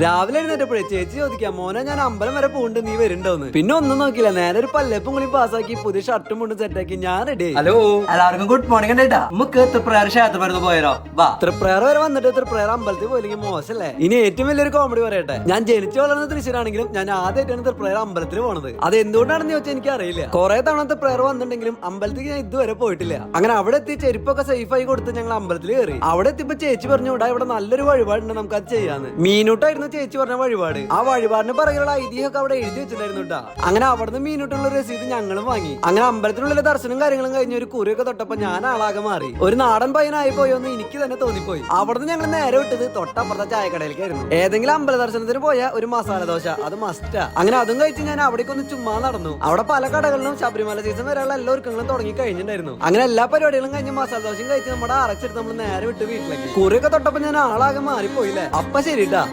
രാവിലെ എഴുന്നേറ്റപ്പോഴേ ചേച്ചി ചോദിക്കാം, മോനെ ഞാൻ അമ്പലം വരെ പോകണ്ട്, നീ വരുന്നുണ്ടോന്ന്. പിന്നെ ഒന്നും നോക്കില്ല, നേരെ ഒരു പല്ലപ്പും കൂടി പാസ്സാക്കി പുതിയ ഷർട്ടും മുണ്ടും സെറ്റാക്കി ഞാൻ റെഡി. ഹലോ എല്ലാവർക്കും ഗുഡ് മോർണിംഗ് ഉണ്ടായിട്ടാ. നമുക്ക് തൃപ്രയാർ ക്ഷേത്രപരന്ന് പോയാലോ? വാ. തൃപ്രയർ വരെ വന്നിട്ട് തൃപ്രയർ അമ്പലത്തിൽ പോയില്ലെങ്കിൽ മോശമല്ലേ? ഇനി ഏറ്റവും വലിയൊരു കോമഡി പറയട്ടെ, ഞാൻ ജനിച്ചു വളർന്ന തൃശ്ശൂരാണെങ്കിലും ഞാൻ ആദ്യമായിട്ടാണ് തൃപ്രയർ അമ്പലത്തിൽ പോണത്. അത് എന്തുകൊണ്ടാണെന്ന് ചോദിച്ചാൽ എനിക്ക് അറിയില്ല. കുറെ തവണ തൃപ്രയർ വന്നിട്ടുണ്ടെങ്കിലും അമ്പലത്തിൽ ഞാൻ ഇതുവരെ പോയിട്ടില്ല. അങ്ങനെ അവിടെ എത്തി ചെരുപ്പൊക്കെ സേഫ് ആയി കൊടുത്ത് ഞങ്ങൾ അമ്പലത്തിൽ കയറി. അവിടെ എത്തിയപ്പോ ചേച്ചി പറഞ്ഞു, ഇവിടെ നല്ലൊരു വഴിപാടുണ്ട്, നമുക്ക് അത് ചെയ്യാന്ന്. മീനൂട്ടായിരുന്നു ചേച്ചി പറഞ്ഞ വഴിപാട്. ആ വഴിപാടിന് പറയുന്ന ഐതിഹ്യമൊക്കെ അവിടെ എഴുതി വെച്ചിട്ടുണ്ടായിരുന്നു കേട്ടാ. അങ്ങനെ അവിടുന്ന് മീനൂട്ടുള്ള രസീത് ഞങ്ങളും വാങ്ങി. അങ്ങനെ അമ്പലത്തിനുള്ളിലെ ദർശനം കാര്യങ്ങളും കഴിഞ്ഞ് ഒരു കുറിയൊക്കെ തൊട്ടപ്പോ ഞാൻ ആളാകെ മാറി. ഒരു നാടൻ പയ്യനായി പോയോന്ന് എനിക്ക് തന്നെ തോന്നിപ്പോയി. അവിടുന്ന് ഞങ്ങൾ നേരെ വിട്ടത് തൊട്ടപ്പുറത്തെ ചായക്കടയിലേക്കായിരുന്നു. ഏതെങ്കിലും അമ്പല ദർശനത്തിന് പോയ ഒരു മസാല ദോശ അത് മസ്റ്റാ. അങ്ങനെ അതും കഴിച്ച് ഞാൻ അവിടേക്ക് ഒന്ന് ചുമ്മാ നടന്നു. അവിടെ പല കടകളിലും ശബരിമല സീസൺ വരെയുള്ള എല്ലാ ഒരുക്കങ്ങളും തുടങ്ങി കഴിഞ്ഞിട്ടുണ്ടായിരുന്നു. അങ്ങനെ എല്ലാ പരിപാടികളും കഴിഞ്ഞ് മസാല ദോശയും കഴിച്ച് നമ്മുടെ അറച്ചെടുത്ത് നമ്മൾ നേരെ വിട്ട് വീട്ടിലേക്ക്. കുറിയൊക്കെ തൊട്ടപ്പോ ഞാൻ ആളാകെ മാറിപ്പോയില്ലേ. അപ്പൊ ശരിട്ടാ.